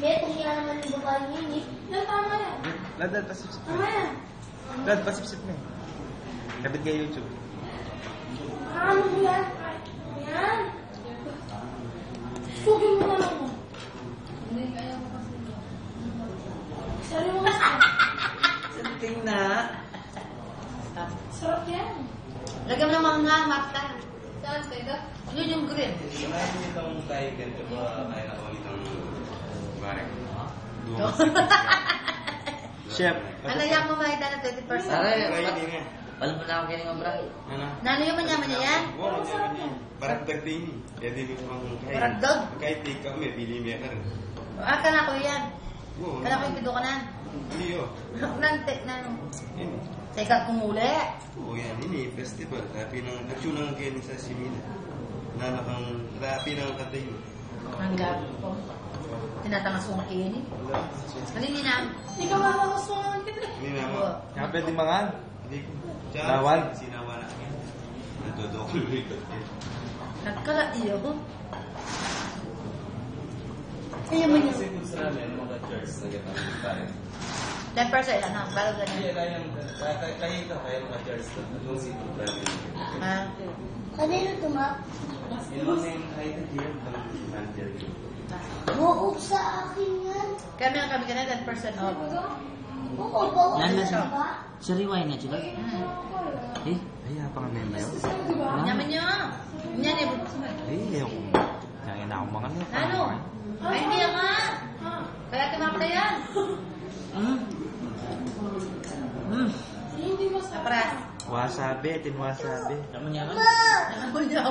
Kaya kung yan naman yung babae niya, eh. Tama yan. Ladal, pasipsip mo. Tama yan. Dad, pasipsip mo. Kapit kayo YouTube. Ano mo yan? Yan. Sugin mo na lang mo. Hindi, kaya mo kasi. Sari mo kasi. Something na. Sarap yan. Lagyan mo ng mga mata. Saan kayo? Yun yung green. Samahin mo itong tayo ganito ba kaya ako itong barek. Chef. Ano yan mo makita na 20%? Aray, Kaya din nga. walang mo na ako kining obra. Ano? Nano yung manyaman niya yan? Oo, manyaman niya. Parang birthday ni. Kaya di mo pang kain. Parang dog? Kahit di ka, may pili niya ka rin. Ah, kana ko yan. Oo. Kana ko yung pido ka na. Hindi yun. Nante, nano. Ini. Teka, kumuli. Oo yan, ini. Festival. Rapi ng, nagsunang kayo sa Simina. Nanakang, rapi ng katay. Ang gabi ko. Tinatangas kong kainin. Halin na. Hindi ka makakasungan kita. Hindi naman. Nga pwede mangan. Hindi ko. Bawal. Sinawa na kami. Nadodokululikot yan. Nagkala iyo ko. Kaya mo Kasi yun. kung sa namin, mga church na gano'n tayo. 10% ano, bago Hindi, ganyan. kaya ito, kaya mga church na itong si Brandon. Ah, Kanino tumak? Yun lang yung kahit na diyan ng manager ko. Buog sa akin yan. kami ang kami ka na 10% off. Oo, buog Yan na sa siya. ba? Sariway na sila. Eh, Ay, apa ka men na yun? Yaman niyo. Yan eh. Ay, ayaw ko. Yang ina akong mga niya. Ano? Ay, hindi nga. Kaya tumakta yan. Hindi mo sa... Kapras. Wasabi, tin wasabi. Naman yaman. Ano mo niyo?